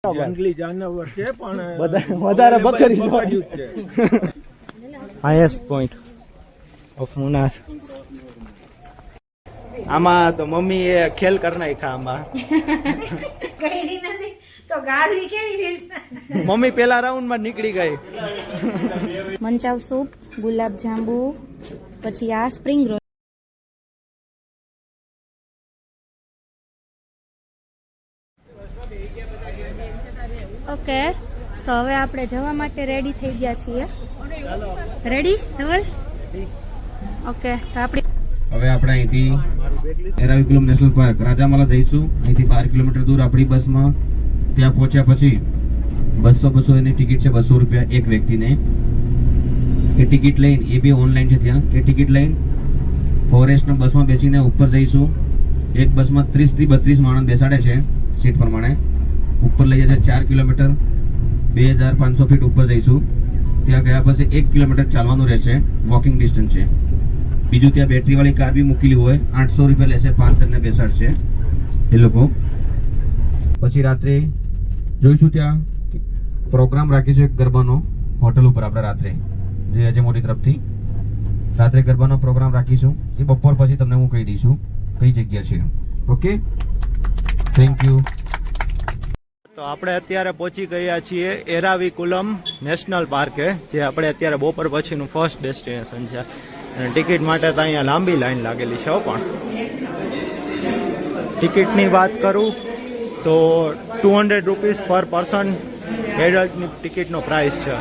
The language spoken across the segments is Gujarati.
જંગલી જાનવર છે પણ વધારે બકરી છે. Highest point of Munnar. આમાં તો મમ્મી એ ખેલ કરી નાખ્યા આમાં. મમ્મી પેલા રાઉન્ડ માં નીકળી ગઈ. મંચાવ સૂપ, ગુલાબ જાંબુ, પછી આ સ્પ્રિંગ રોલ. ઓકે, સો હવે આપણે જવા માટે રેડી થઈ ગયા છીએ. રેડી ધવલ? ઓકે, તો આપણે હવે આપણે અહીંથી એરાવિકુલમ નેશનલ પાર્ક રાજામાલા જઈશું. અહીંથી 12 કિલોમીટર દૂર આપણી બસમાં ત્યાં પહોંચ્યા પછી 200 એની ટિકિટ છે, 200 રૂપિયા એક વ્યક્તિને. એ ટિકિટ લઈને, એ બી ઓનલાઈન છે ત્યાં, એ ટિકિટ લઈને ફોરેસ્ટના બસમાં બેસીને ઉપર જઈશું. એક બસમાં 30 થી 32 માણસ બેસાડે છે સીટ પ્રમાણે. ઉપર લઈ જશે 4 કિલોમીટર, 2500 ફીટ ઉપર જઈશું. ત્યાં ગયા પછી 1 કિલોમીટર ચાલવાનું રહેશે, વોકિંગ ડિસ્ટન્સ છે. બીજું ત્યાં બેટરી વાળી કાર બી મૂકેલી હોય, 800 રૂપિયા લેશે, 5 જણને બેસાડશે એ લોકો. પછી રાત્રે જોઈશું, ત્યાં પ્રોગ્રામ રાખીશું એક ગરબાનો હોટલ ઉપર. આપણે રાત્રે જે અજય મોટી તરફથી રાત્રે ગરબાનો પ્રોગ્રામ રાખીશું. એ બપોર પછી તમને હું કહી દઈશું કઈ જગ્યા છે. Okay, thank you. તો આપણે અત્યારે પહોંચી ગયા છીએ એરાવિકુલમ નેશનલ પાર્કે, જે આપણે અત્યારે બપોર પછીનું ફર્સ્ટ ડેસ્ટિનેશન છે. અને ટિકિટ માટે તો અહીંયા લાંબી લાઈન લાગેલી છે. પણ ટિકિટની વાત કરું તો 200 રૂપીસ પર પર્સન એડલ્ટની ટિકિટનો પ્રાઇસ છે.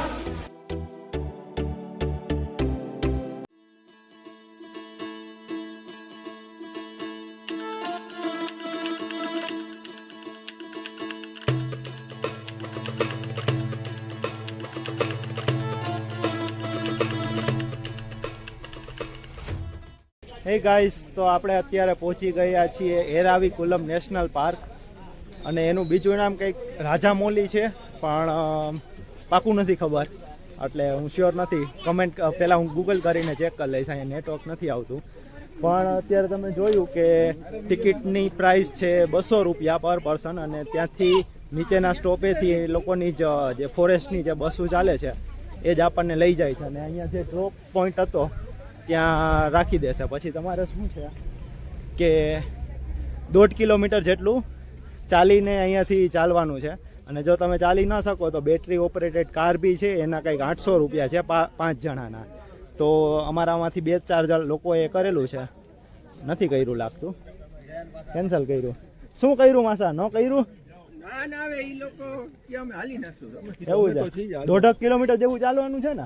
હે ગાઈસ, તો આપણે અત્યારે પહોંચી ગયા છીએ એરાવિકુલમ નેશનલ પાર્ક. અને એનું બીજું નામ કંઈક રાજામોલી છે, પણ પાકું નથી ખબર, એટલે હું શ્યોર નથી. કમેન્ટ પહેલાં હું ગૂગલ કરીને ચેક કરી લઈશ, અહીંયા નેટવર્ક નથી આવતું. પણ અત્યારે તમે જોયું કે ટિકિટની પ્રાઇસ છે 200 રૂપિયા પર પર્સન. અને ત્યાંથી નીચેના સ્ટોપેથી એ લોકોની જે ફોરેસ્ટની જે બસો ચાલે છે એ જ આપણને લઈ જાય છે. અને અહીંયા જે ડ્રોપ પોઈન્ટ હતો ત્યાં રાખી દેશે. પછી તમારે શું છે કે 1.5 કિલોમીટર જેટલું ચાલીને અહીંયાથી ચાલવાનું છે. અને જો તમે ચાલી ન શકો તો બેટરી ઓપરેટેડ કાર બી છે, એના કંઈક 800 રૂપિયા છે 5 જણાના. તો અમારામાંથી 2-4 લોકોએ કરેલું છે, નથી કર્યું લાગતું, કેન્સલ કર્યું. શું કર્યું માસા? ન કર્યું? એવું છે, 1.5 કિલોમીટર જેવું ચાલવાનું છે ને,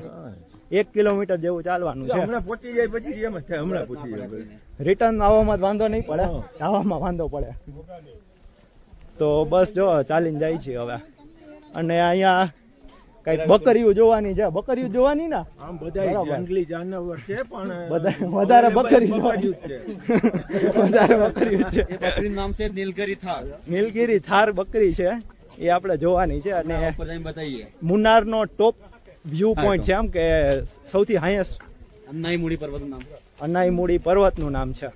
1 કિલોમીટર જેવું ચાલવાનું છે. પહોંચી જાય પછી એમ જ થાય, હમણાં પહોંચી જાય. રિટર્ન આવવામાં વાંધો નહીં પડે, આવવામાં વાંધો પડે. તો બસ જો ચાલીને જાય છે હવે. અને અહીંયા કઈક બકરીઓ જોવાની છે. બકરીઓ જોવાની ને, આમ બધા જંગલી જાનવર છે પણ વધારે બકરી વધારે બકરી છે. બકરીનું નામ છે નીલગિરી થાર. નીલગિરી થાર બકરી છે, એ આપણે જોવાની છે. અને મુન્નારનો ટોપ વ્યૂ પોઈન્ટ છે, આમ કે સૌથી હાઈએસ્ટ અન્નાઈમુડી પર્વતનું નામ. અન્નાઈમુડી પર્વતનું નામ છે.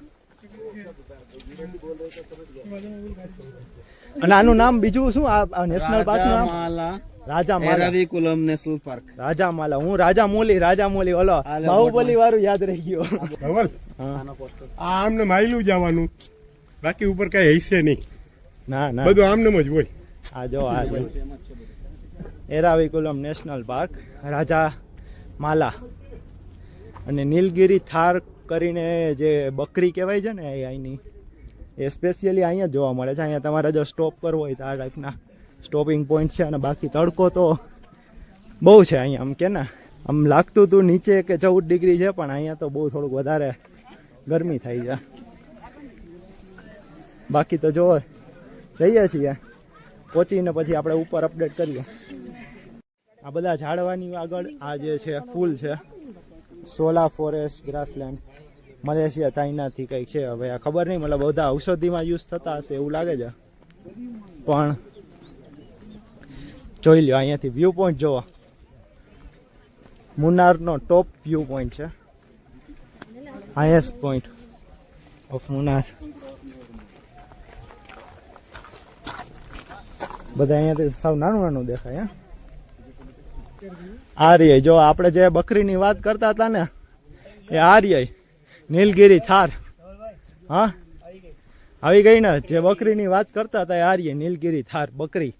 અને આનું નામ બીજું શું? આ નેશનલ પાર્કનું નામ રાજામાલા. Eravikulam national park, Rajamala. હું રાજામોલી ઓલો બાહુબલી વાળું યાદ રહી ગયો. આમને માયલું જવાનું, બાકી ઉપર કઈ હૈસે નહીં. ના ના, બધું આમને જ હોય. આ જો એરાવિકુલમ નેશનલ પાર્ક, રાજામાલા. અને નીલગિરી થાર કરીને જે બકરી કહેવાય છે ને અહીંની, એ સ્પેશિયલી અહીંયા જોવા મળે છે. અહીંયા તમારે જો સ્ટોપ કરવો હોય તો આ ટાઈપના સ્ટોપિંગ પોઈન્ટ છે. અને બાકી તડકો તો બહુ છે અહીંયા. આમ કે ને, આમ લાગતું હતું નીચે કે 14 ડિગ્રી છે, પણ અહીંયા તો બહુ થોડુંક વધારે ગરમી થઈ છે. બાકી તો જો જઈએ છીએ, પહોંચીને પછી આપણે ઉપર અપડેટ કરીએ. આ બધા ઝાડવાની આગળ આ જે છે ફૂલ છે, સોલા ફોરેસ્ટ ગ્રાસલેન્ડ, મલેશિયા ચાઇનાથી કંઈક છે. હવે આ ખબર નહીં, મતલબ બધા ઔષધિમાં યુઝ થતા હશે એવું લાગે છે. પણ જોઈ લ્યો, અહીંયાથી વ્યૂ પોઈન્ટ જોવો. મુન્નારનો ટોપ વ્યૂ પોઈન્ટ છે, હાઈએસ્ટ પોઈન્ટ ઓફ મુન્નાર. બધા અહીંયાથી સાવ નાનું નાનું દેખાય. આર્ય, જો આપણે જે બકરીની વાત કરતા હતા ને એ આર્ય નીલગિરી થાર. હા આવી ગઈ ને, જે બકરીની વાત કરતા હતા એ આર્ય નીલગિરી થાર બકરી.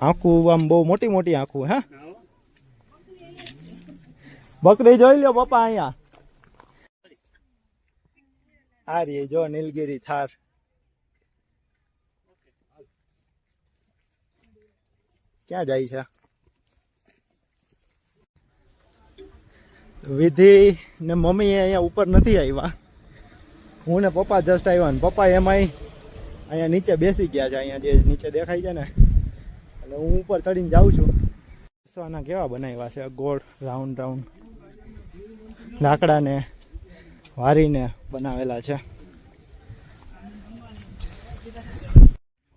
આંખું આમ બહુ મોટી મોટી આંખું. હે બકરી જોઈ લ્યો પપ્પા અહીંયા. આર્ય જો નીલગિરી થાર. ક્યાં જાય છે? વિધિ ને મમ્મી અહીંયા ઉપર નથી આવ્યા, હું ને પપ્પા જસ્ટ આવ્યા ને પપ્પા એમાંય અહીંયા નીચે બેસી ગયા છે. અહીંયા જે નીચે દેખાય છે ને, એટલે હું ઉપર ચડીને જાઉં છું. બેસવાના કેવા બનાવ્યા છે, ગોળ રાઉન્ડ રાઉન્ડ લાકડાને વારીને બનાવેલા છે.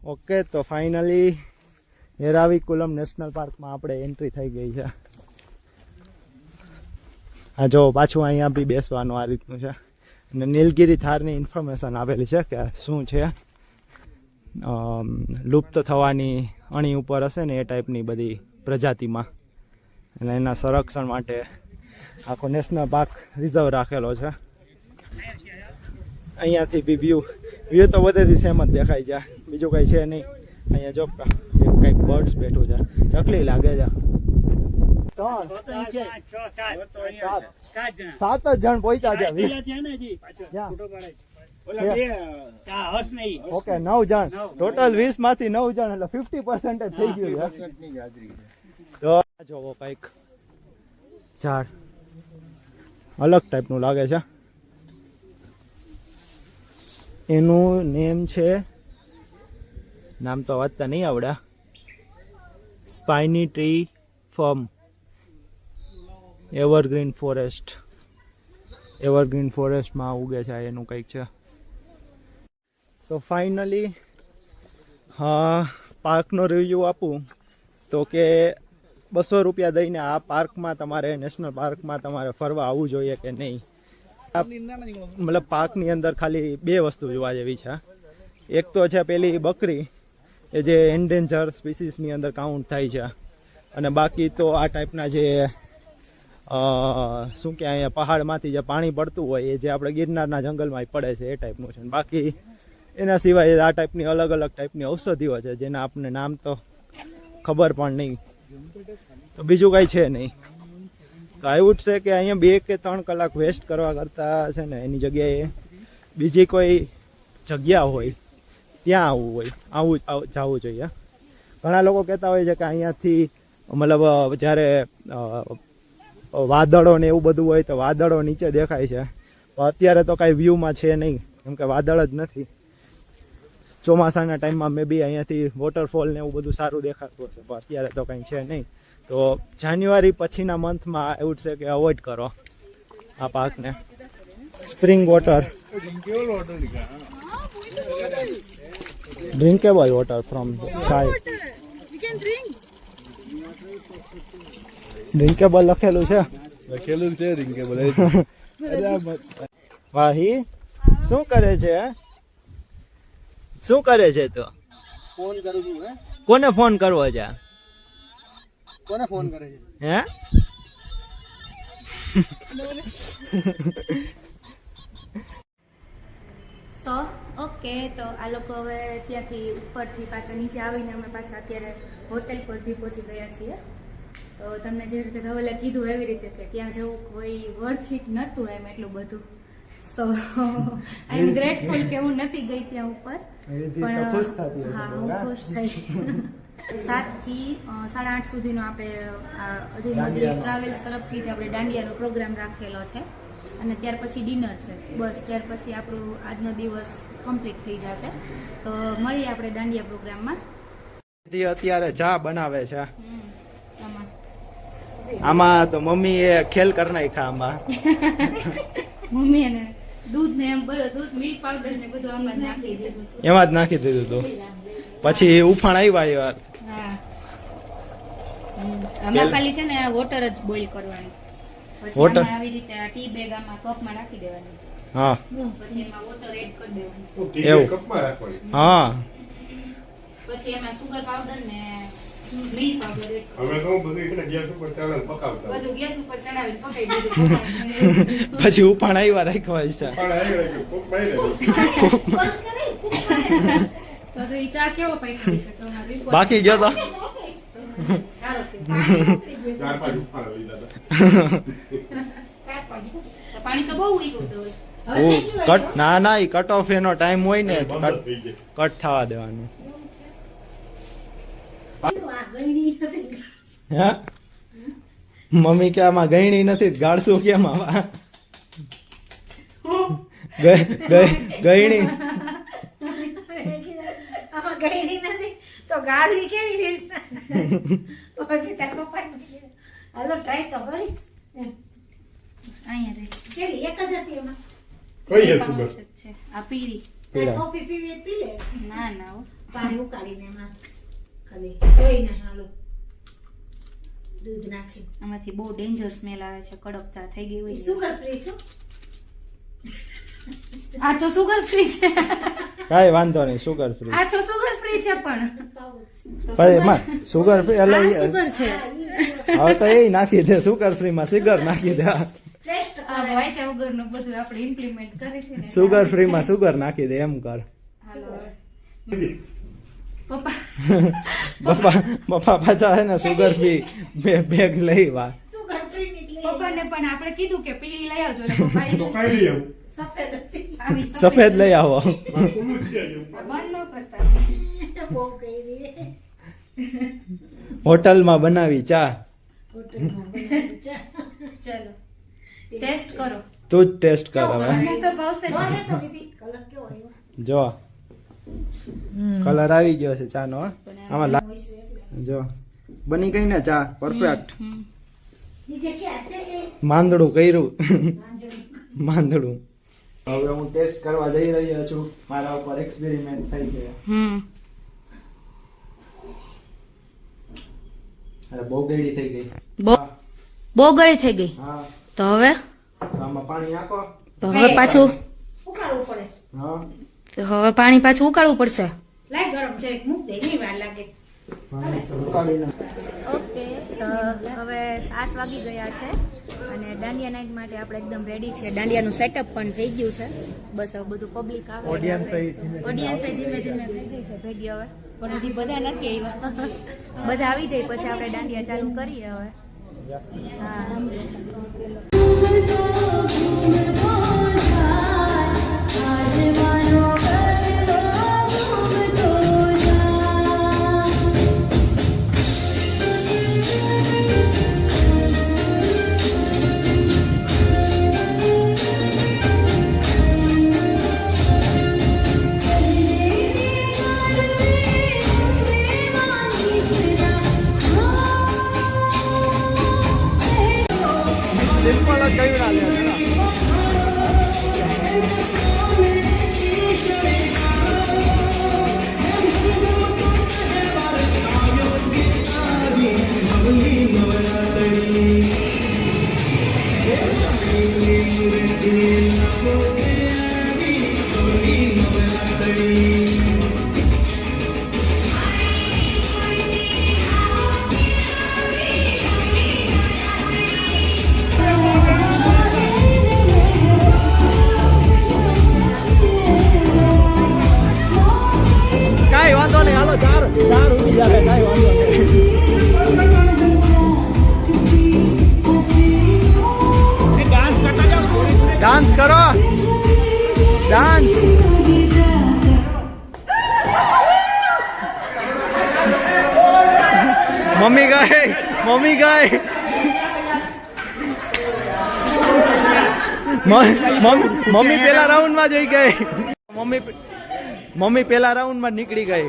ઓકે, તો ફાઇનલી એરાવિકુલમ નેશનલ પાર્કમાં આપણે એન્ટ્રી થઈ ગઈ છે. હા જો પાછું અહીંયા બી બેસવાનું આ રીતનું છે. અને નીલગિરી થારની ઇન્ફોર્મેશન આપેલી છે કે શું છે, લુપ્ત થવાની અણી ઉપર હશે ને એ ટાઈપની બધી પ્રજાતિમાં, અને એના સંરક્ષણ માટે આખો નેશનલ પાર્ક રિઝર્વ રાખેલો છે. અહીંયાથી બી વ્યૂ તો બધેથી સેમ જ દેખાય છે, બીજું કંઈ છે નહીં. અહીંયા જો કંઈક બર્ડ્સ બેઠું છે, ચકલી લાગે છે. 7 જ જણ પહોંચ્યા છે. ઓકે 9 જણ ટોટલ, 20 માંથી 9 જણ, એટલે 50% થઈ ગયું છે. તો જોવો કઈક ઝાડ અલગ ટાઈપનું લાગે છે. એનું નેમ છે, નામ તો વાંચતા નહીં આવડે, spiny tree fern evergreen forest. Evergreen ફોરેસ્ટમાં ઉગે છે એનું કંઈક છે. તો ફાઇનલી પાર્કનો રિવ્યૂ આપું તો કે 200 રૂપિયા દઈને આ પાર્કમાં તમારે, નેશનલ પાર્કમાં તમારે ફરવા આવવું જોઈએ કે નહીં. મતલબ પાર્કની અંદર ખાલી 2 વસ્તુ જોવા જેવી છે. એક તો છે પેલી બકરી, એ જે એન્ડેન્જર સ્પીસીસની અંદર કાઉન્ટ થાય છે, અને બાકી તો આ ટાઈપના જે શું કે અહીંયા પહાડમાંથી જે પાણી પડતું હોય એ જે આપણે ગિરનારના જંગલમાં પડે છે એ ટાઈપનું છે. બાકી એના સિવાય આ ટાઈપની અલગ અલગ ટાઈપની ઔષધિઓ છે જેના આપણને નામ તો ખબર પણ નહીં, તો બીજું કાંઈ છે નહીં. તો એવું જ છે કે અહીંયા 2 કે 3 કલાક વેસ્ટ કરવા કરતાં છે ને એની જગ્યાએ બીજી કોઈ જગ્યા હોય ત્યાં આવવું જવું જોઈએ. ઘણા લોકો કહેતા હોય છે કે અહીંયાથી મતલબ જ્યારે વાદળો ને એવું બધું હોય તો વાદળો નીચે દેખાય છે, પણ અત્યારે તો કાંઈ વ્યૂમાં છે નહીં, કેમ કે વાદળ જ નથી. ચોમાસાના ટાઈમમાં મે બી અહીંયાથી વોટરફોલ ને એવું બધું સારું દેખાતું હશે, પણ અત્યારે તો કંઈ છે નહીં. તો જાન્યુઆરી પછીના મંથમાં એવું છે કે અવોઇડ કરો આ પાર્કને. Spring water, drinkable water from sky. Drinkable લખેલું છે, ડ્રિંકેબલ. વાહી શું કરે છે, શું કરે છે? તો ફોન કરું છું. કોને ફોન કરવો છે? કોને ફોન કરે છે? હે સો ઓકે, તો આ લોકો હવે ત્યાંથી ઉપરથી પાછા નીચે આવીને અમે પાછા અત્યારે હોટેલ પર બી પહોંચી ગયા છીએ. તો તમને જે રીતે ધવલે કીધું એવી રીતે કે ત્યાં જવું કોઈ વર્થ ઇટ નહોતું એમ એટલું બધું. સો આઈ એમ ગ્રેટફુલ કે હું નથી ગઈ ત્યાં ઉપર, પણ હા હું ખુશ થઈ. 7 થી 8:30 સુધીનો આપણે અજય મોદી ટ્રાવેલ્સ તરફથી જ આપણે દાંડિયાનો પ્રોગ્રામ રાખેલો છે, અને ત્યાર પછી ડિનર છે. બસ ત્યાર પછી આપણું આજનો દિવસ કમ્પ્લીટ થઈ જશે. તો મળીએ આપણે દાંડિયા પ્રોગ્રામમાં. અત્યારે ચા બનાવે છે આમાં, તો મમ્મી એ ખેલ કરી નાખ્યા આમાં. મમ્મી એને દૂધ ને એમ બધું, દૂધ મિલ્ક પાવડર ને બધું આમાં જ નાખી દીધું, એમાં જ નાખી દીધું હતું. પછી ઉફાણ આવ્યા યાર. હા આમાં ખાલી છે ને વોટર જ બોઇલ કરવાનું, પછી આમાં આવી રીતે આ ટી બેગ આમાં કપમાં નાખી દેવાની. હા પછી એમાં વોટર એડ કરી દેવાનું, ટીકે એવું. કપમાં રાખવાની. હા પછી એમાં સુગર પાવડર ને મિલ્ક પાવડર એડ અમે તો બધું એટલે ગેસ ઉપર ચડાવીને પકાવતા. બધું ગેસ ઉપર ચડાવીને પકાઈ દીધું. પછી ઉપાણ આવ્યા રાખવા છે પણ આવી ગયું, કોક મારી તો ઈ ચા કેવો પાક્યો છે તમારો? બાકી ગયો તો સારો છે. ચાર પાંચ ઉફાળા લીધા હતા. તો પાણી તો બહુ ઉકળતું હોય. કટ ના ઈ કટ ઓફ એનો ટાઈમ હોય ને બંધ કટ થઈ જાય. કટ થવા દેવાનું હા મમ્મી કે આમાં ગયણી નથી ગાળશું કેમ આવા ગયણી આમાં ગયડી નથી તો ગાળી કેવી રીતના પછી તારો પાણી હાલો ટ્રાય તો કરી અહીંયા રહી. કેવી એક જ હતી એમાં કઈ હે પાઉચ સુગર? જ છે. આ પીળી. પીળા. કોફી પીવી હોય તો પી લે ના ના હો. પાણી ઉકાળીને એમાં ખાલી કોઈ ના હાલો દૂધ નાખી આમાંથી બહુ ડેન્જર સ્મેલ આવે છે. કડક ચા થઈ ગઈ હોય. સુગર ફ્રી છું આ તો સુગર ફ્રી છે. કાંઈ વાંધો નહીં સુગર ફ્રી આ તો સુગર ફ્રી છે પણ તો પણ એમાં સુગર ફ્રી એટલે આ ઈ- સુગર છે. હવે તો એ નાખી દે સુગર ફ્રી માં સુગર નાખી દે ટેસ્ટ આ વાંચા વગરનું બધું આપણે ઇમ્પ્લિમેન્ટ કરે છે ને. સુગર ફ્રી માં સુગર નાખી દે એમ કર હાલો. પપ્પા પપ્પા પાછા છે ને સુગર ફ્રી બેગ લઈ વા સુગર ફ્રી નીકળી પપ્પાને પણ આપણે કીધું કે પીળી લઈ આવજો એટલે પપ્પા તો કાંઈ લઈ આવું. સફેદ હતી આવી સફેદ લઈ આવો મારે ખુલ્લું જ છે હજુ. બંધ ન કરતા. બહુ કરી હોટલમાં બનાવી ચા હોટલમાં બનાવી ચા ચલો ટેસ્ટ કરો. તું જ ટેસ્ટ કર હવે મને તો ભાવશે જ. જોને તો દીદી કલર કેવો આવ્યો જો કલર આવી ગયો છે ચા નો આમાં હોય છે એટલે. જો બની ગઈ ને ચા પરફેક્ટ હમ. નીચે ક્યાં છે એ માંદડું કર્યું માંજણી માંદડું હવે હું ટેસ્ટ કરવા જઈ રહ્યો છું મારા ઉપર એક્સપેરિમેન્ટ થઈ છે હમ. અરે બહુ ગળી થઈ ગઈ બહુ ગળી થઈ ગઈ. હા તો હવે તો આમાં પાણી નાખો પાછું ઉકાળવું પડે હા પાણી પાછું ઉકાળવું પડશે. લાય ગરમ છે મૂક દે નહીં વાર લાગે પાણી તો ઉકાળી નાખ ઓકે તો હવે 7 વાગી ગયા છે અને દાંડિયા નાઇટ માટે આપણે એકદમ રેડી છે. દાંડિયાનું સેટઅપ પણ થઈ ગયું છે. બસ હવે બધું પબ્લિક આવે Audience એ ઓડિયન્સ ધીમે ધીમે થઈ ગઈ છે ભેગી હવે પણ હજી બધા નથી આવ્યા. બધા આવી જાય પછી આપણે દાંડિયા ચાલુ કરીએ હવે. હા સિમ્પલ જ કઈ ના લે કાઈ વાંધો નહીં હાલો ચાર ઉડી જાય કાઈ વાંધો નહીં ડાન્સ કરો ડાન્સ મમ્મી ગઈ મમ્મી પેલા રાઉન્ડ માં જઈ ગઈ મમ્મી પેલા રાઉન્ડ માં નીકળી ગઈ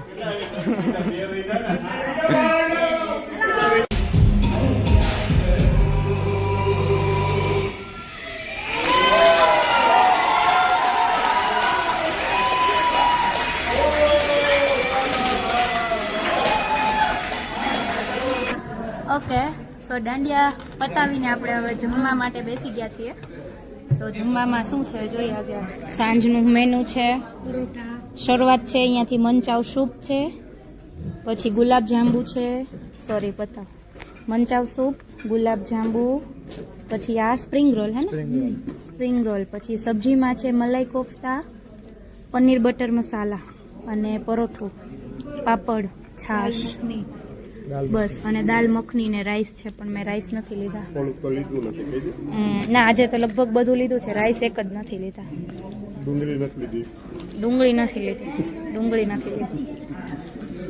ઓકે સો દાંડિયા પતાવીને આપણે હવે જમવા માટે બેસી ગયા છીએ. તો જમવામાં શું છે જોઈએ આજે. સાંજનું મેનુ છે, શરૂઆત છે અહીંયાથી મંચાવ સૂપ છે, પછી ગુલાબ જાંબુ છે, સોરી પતા મંચાવ સૂપ, ગુલાબ જાંબુ, પછી આ સ્પ્રિંગ રોલ હે ને, સ્પ્રિંગ રોલ, પછી સબ્જીમાં છે મલાઈ કોફતા, પનીર બટર મસાલા અને પરોઠું, પાપડ, છાશ, બસ, અને દાલ મખની ને રાઈસ છે, પણ મેં રાઈસ નથી લીધા. પણ તો લીધું નથી. ના, આજે તો લગભગ બધું લીધું છે, રાઈસ એક જ નથી લીધા. ડુંગળી નથી લીધી. ડુંગળી નથી લીધી.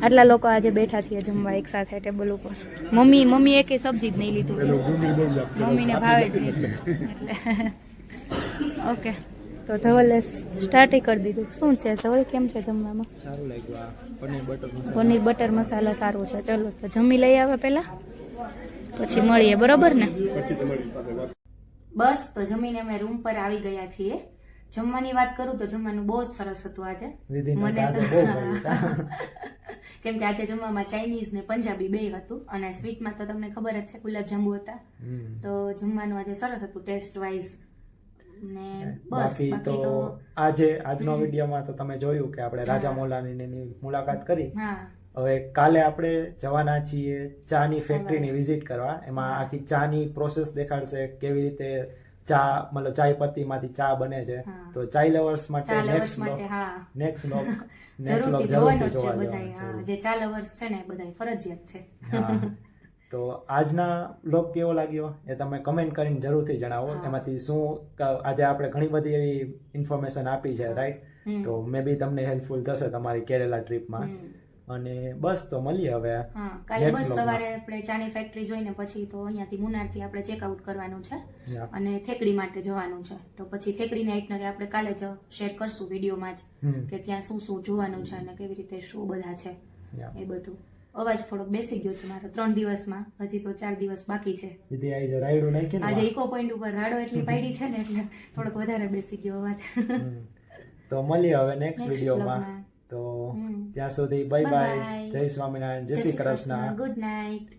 આટલા લોકો આજે બેઠા છીએ જમવા એક સાથે ટેબલ ઉપર. મમ્મી એકે સબ્જી જ નહીં લીધું, ડુંગળી બહુ લાગતી. મમ્મીને ભાવે જ નહીં એટલે. ઓકે, તો ધવલે સ્ટાર્ટ કરી દીધું. શું છે ધવલ, કેમ છે જમવામાં? સારું લાગ્યું આ પનીર બટર મસાલા. પનીર બટર મસાલા સારું છે. ચલો તો જમી લઈ આવે પહેલા, પછી મળીએ, બરોબર ને? પછી તમારી પાસે વાત. બસ, તો જમીને અમે રૂમ પર આવી ગયા છીએ. જમવાની વાત કરું તો જમવાનું બહુ જ સરસ હતું આજે. મને તો કેમ કે આજે જમવામાં ચાઇનીઝ ને પંજાબી બે હતું, અને સ્વીટમાં તો તમને ખબર જ છે ગુલાબ જાંબુ હતા. તો જમવાનું આજે સરસ હતું ટેસ્ટ વાઇઝ. ને બસ બાકી તો આજનો વિડીયોમાં તો તમે જોયું કે આપણે રાજા મોલાની મુલાકાત કરી. હા, હવે કાલે આપણે જવાના છીએ ચાની ફેક્ટરીની વિઝિટ કરવા. એમાં આખી ચાની પ્રોસેસ દેખાડશે, કેવી રીતે ચા મતલબ ચાય પત્તી માંથી ચા બને છે. તો ચાય લવર્સ માટે ચા લવર્સ નેક્સ્ટ માટે હા બ્લોગ જરૂરથી જોવાનું જ છે બધાય. હા, જે ચા લવર્સ છે ને બધાય ફરજિયાત છે. તો આજના બ્લોગ કેવો લાગ્યો એ તમે કમેન્ટ કરીને જરૂરથી જણાવો. એમાંથી શું આજે આપણે ઘણી બધી એવી ઇન્ફોર્મેશન આપી છે, રાઈટ? તો મે બી તમને હેલ્પફુલ થશે તમારી કેરેલા ટ્રીપમાં. અને બસ, તો મળીએ હવે. હા, કાલે બસ સવારે આપણે ચાની ફેક્ટરી જોઈને પછી તો અહીંયાથી મુનારથી આપણે ચેકઆઉટ કરવાનું છે, અને થેકડી માટે જવાનું છે. તો પછી થેકડીના આઇટનરી આપણે કાલે જ શેર કરશું વિડીયોમાં જ, કે ત્યાં શું શું જોવાનું છે અને કેવી રીતે શું બધા છે એ બધું. અવાજ થોડોક બેસી ગયો છે મારો 3 દિવસમાં, હજી તો 4 દિવસ બાકી છે. આજે ઇકો પોઈન્ટ ઉપર રાડો એટલી પાડી છે ને એટલે થોડોક વધારે બેસી ગયો અવાજ. તો મળીએ હવે નેક્સ્ટ વિડીયોમાં. તો ત્યાં સુધી બાય બાય. જય સ્વામિનારાયણ, જય શ્રી કૃષ્ણ, ગુડ નાઇટ.